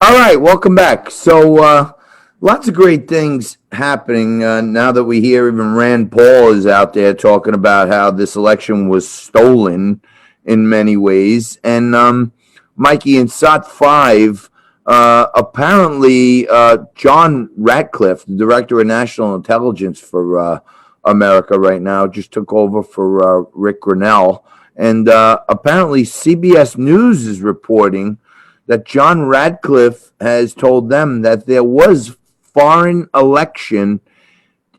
All right, welcome back. So, lots of great things happening now that we hear even Rand Paul is out there talking about how this election was stolen in many ways. And Mikey, in SOT 5, apparently John Ratcliffe, the director of national intelligence for America right now, just took over for Rick Grinnell. And apparently CBS News is reporting that John Radcliffe has told them that there was foreign election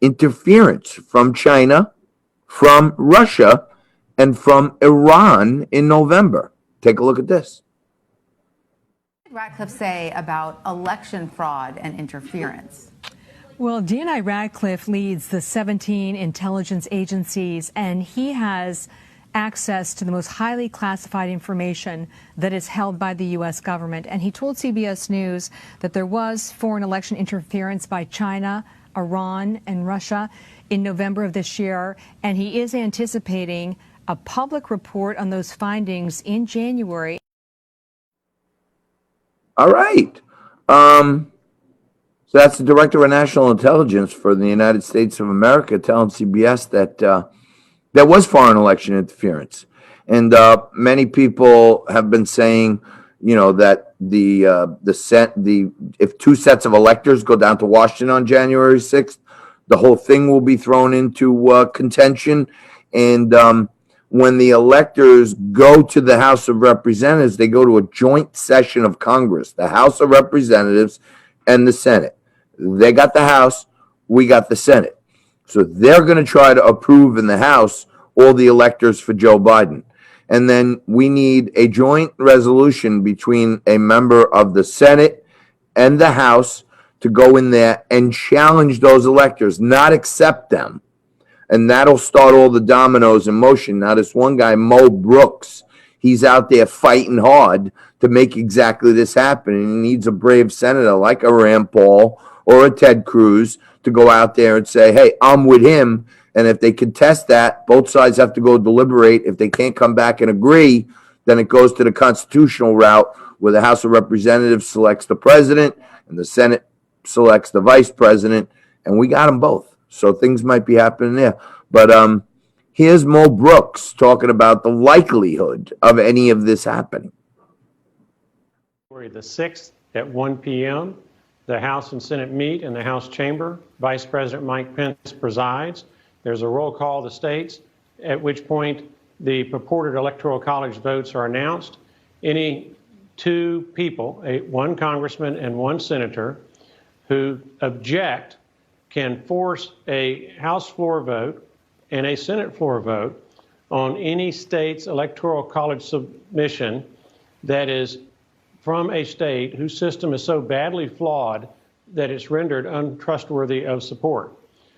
interference from China, from Russia, and from Iran in November. Take a look at this. What did Radcliffe say about election fraud and interference? Well, D&I Radcliffe leads the 17 intelligence agencies, and he has access to the most highly classified information that is held by the U.S. government. And he told CBS News that there was foreign election interference by China, Iran, and Russia in November of this year. And he is anticipating a public report on those findings in January. All right. So that's the director of national intelligence for the United States of America telling CBS that there was foreign election interference. And many people have been saying, that if two sets of electors go down to Washington on January 6th, the whole thing will be thrown into contention. And when the electors go to the House of Representatives, they go to a joint session of Congress, the House of Representatives and the Senate. They got the House, we got the Senate. So they're going to try to approve in the House all the electors for Joe Biden. And then we need a joint resolution between a member of the Senate and the House to go in there and challenge those electors, not accept them. And that'll start all the dominoes in motion. Now, this one guy, Mo Brooks, he's out there fighting hard to make exactly this happen. And he needs a brave senator like a Rand Paul or a Ted Cruz to go out there and say, hey, I'm with him. And if they contest that, both sides have to go deliberate. If they can't come back and agree, then it goes to the constitutional route where the House of Representatives selects the president and the Senate selects the vice president. And we got them both. So things might be happening there. But here's Mo Brooks talking about the likelihood of any of this happening. February the 6th at 1 p.m., the House and Senate meet in the House chamber. Vice President Mike Pence presides. There's a roll call of the states, at which point the purported Electoral College votes are announced. Any two people, one congressman and one senator, who object can force a House floor vote and a Senate floor vote on any state's Electoral College submission that is from a state whose system is so badly flawed that it's rendered untrustworthy of support.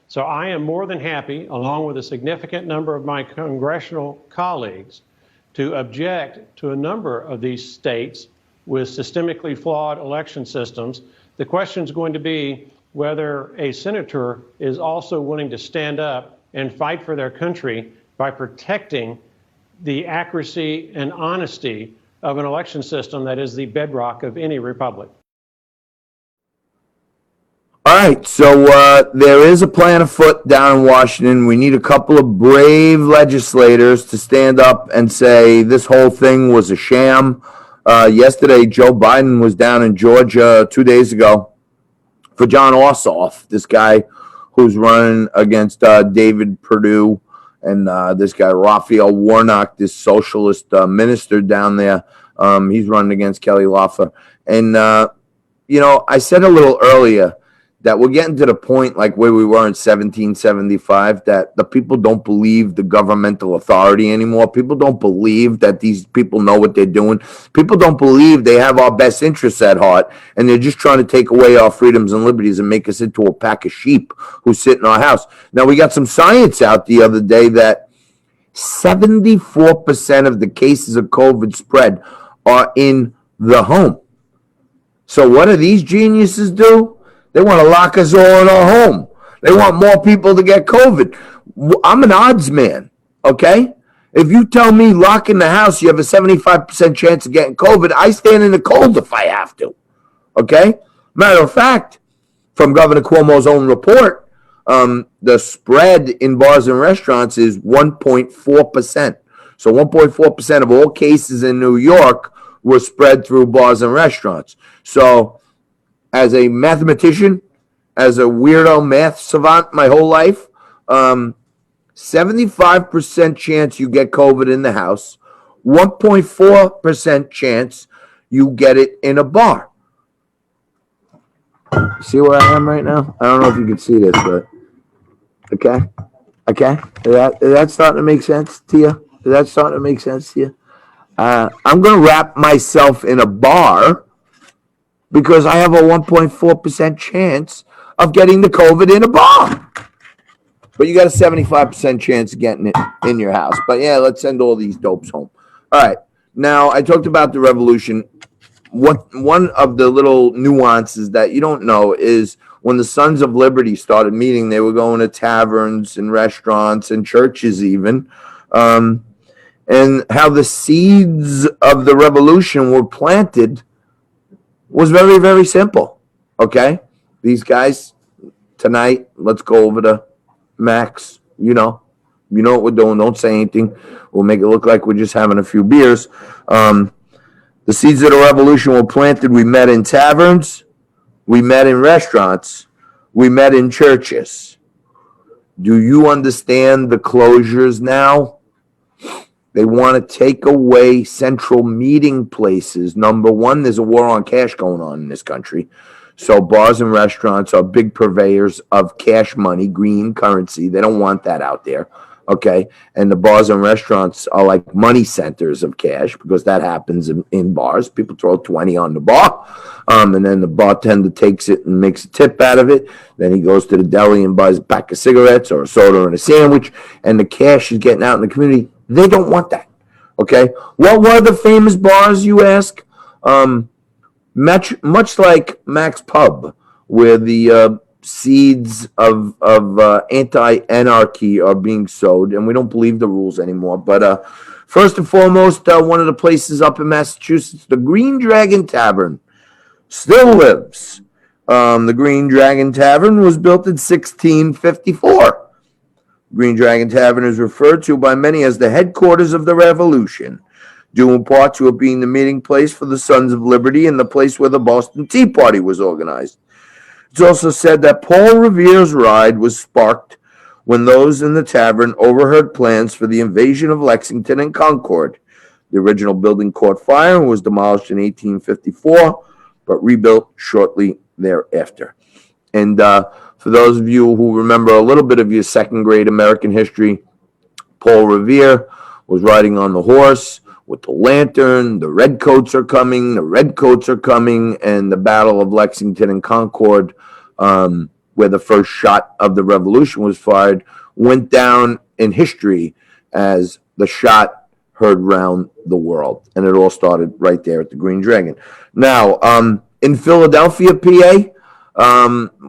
So I am more than happy, along with a significant number of my congressional colleagues, to object to a number of these states with systemically flawed election systems. The question is going to be whether a senator is also willing to stand up and fight for their country by protecting the accuracy and honesty of an election system that is the bedrock of any republic. All right, so there is a plan afoot down in Washington. We need a couple of brave legislators to stand up and say this whole thing was a sham. Yesterday, Joe Biden was down in Georgia 2 days ago for John Ossoff, this guy who's running against David Perdue and this guy, Raphael Warnock, this socialist minister down there. He's running against Kelly Loeffler. And, I said a little earlier that we're getting to the point like where we were in 1775, that the people don't believe the governmental authority anymore. People don't believe that these people know what they're doing. People don't believe they have our best interests at heart, and they're just trying to take away our freedoms and liberties and make us into a pack of sheep who sit in our house. Now, we got some science out the other day that 74% of the cases of COVID spread are in the home. So what do these geniuses do? They want to lock us all in our home. They want more people to get COVID. I'm an odds man, okay? If you tell me lock in the house, you have a 75% chance of getting COVID, I stand in the cold if I have to, Okay? Matter of fact, from Governor Cuomo's own report, the spread in bars and restaurants is 1.4%. So 1.4% of all cases in New York were spread through bars and restaurants. So as a mathematician, as a weirdo math savant my whole life, 75% chance you get COVID in the house, 1.4% chance you get it in a bar. See where I am right now? I don't know if you can see this, but okay. Is that starting to make sense to you? I'm going to wrap myself in a bar because I have a 1.4% chance of getting the COVID in a bar. But you got a 75% chance of getting it in your house. But yeah, let's send all these dopes home. All right. Now, I talked about the revolution. One of the little nuances that you don't know is when the Sons of Liberty started meeting, they were going to taverns and restaurants and churches even. And how the seeds of the revolution were planted was very, very simple. Okay? These guys, tonight, let's go over to Max. You know what we're doing. Don't say anything. We'll make it look like we're just having a few beers. The seeds of the revolution were planted. We met in taverns. We met in restaurants. We met in churches. Do you understand the closures now? They want to take away central meeting places. Number one, there's a war on cash going on in this country. So bars and restaurants are big purveyors of cash money, green currency. They don't want that out there. Okay. And the bars and restaurants are like money centers of cash because that happens in bars. People throw 20 on the bar. And then the bartender takes it and makes a tip out of it. Then he goes to the deli and buys a pack of cigarettes or a soda and a sandwich. And the cash is getting out in the community. They don't want that. Okay. What were the famous bars, you ask? Much like Mac's Pub, where the seeds of anti-anarchy are being sowed, and we don't believe the rules anymore. But first and foremost, one of the places up in Massachusetts, the Green Dragon Tavern, still lives. The Green Dragon Tavern was built in 1654. Green Dragon Tavern is referred to by many as the headquarters of the revolution, due in part to it being the meeting place for the Sons of Liberty and the place where the Boston Tea Party was organized. It's also said that Paul Revere's ride was sparked when those in the tavern overheard plans for the invasion of Lexington and Concord. The original building caught fire and was demolished in 1854, but rebuilt shortly thereafter. And for those of you who remember a little bit of your second grade American history, Paul Revere was riding on the horse with the lantern. The redcoats are coming, and the Battle of Lexington and Concord, where the first shot of the revolution was fired, went down in history as the shot heard round the world. And it all started right there at the Green Dragon. Now, in Philadelphia, PA,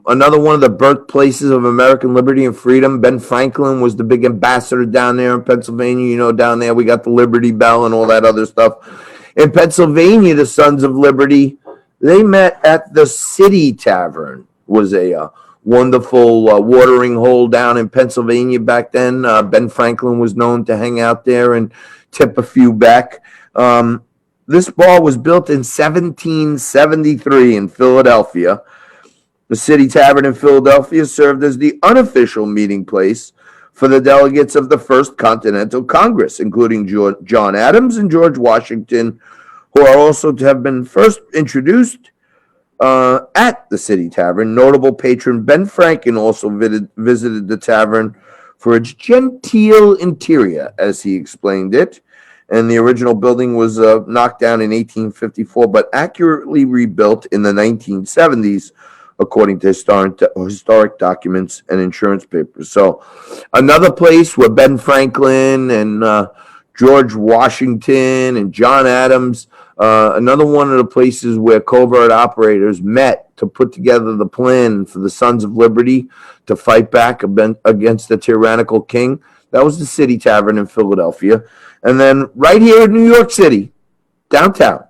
another one of the birthplaces of American liberty and freedom, Ben Franklin was the big ambassador down there in Pennsylvania. You know, down there we got the Liberty Bell and all that other stuff. In Pennsylvania, the Sons of Liberty, they met at the City Tavern. Was a wonderful watering hole down in Pennsylvania back then. Ben Franklin was known to hang out there and tip a few back. This bar was built in 1773 in Philadelphia. The City Tavern in Philadelphia served as the unofficial meeting place for the delegates of the First Continental Congress, including John Adams and George Washington, who are also to have been first introduced at the City Tavern. Notable patron Ben Franklin also visited the tavern for its genteel interior, as he explained it. And the original building was knocked down in 1854, but accurately rebuilt in the 1970s, according to historic documents and insurance papers. So another place where Ben Franklin and George Washington and John Adams, another one of the places where covert operators met to put together the plan for the Sons of Liberty to fight back against the tyrannical king. That was the City Tavern in Philadelphia. And then right here in New York City, downtown,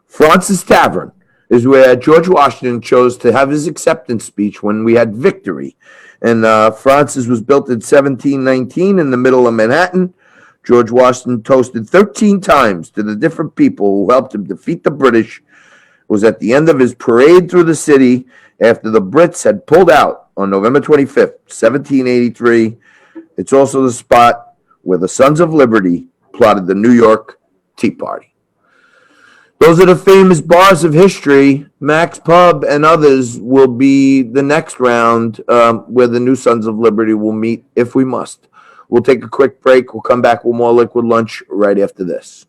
Francis Tavern is where George Washington chose to have his acceptance speech when we had victory. And Francis was built in 1719 in the middle of Manhattan. George Washington toasted 13 times to the different people who helped him defeat the British. It was at the end of his parade through the city after the Brits had pulled out on November 25th, 1783. It's also the spot where the Sons of Liberty plotted the New York Tea Party. Those are the famous bars of history. Max Pub and others will be the next round where the new Sons of Liberty will meet if we must. We'll take a quick break. We'll come back with more Liquid Lunch right after this.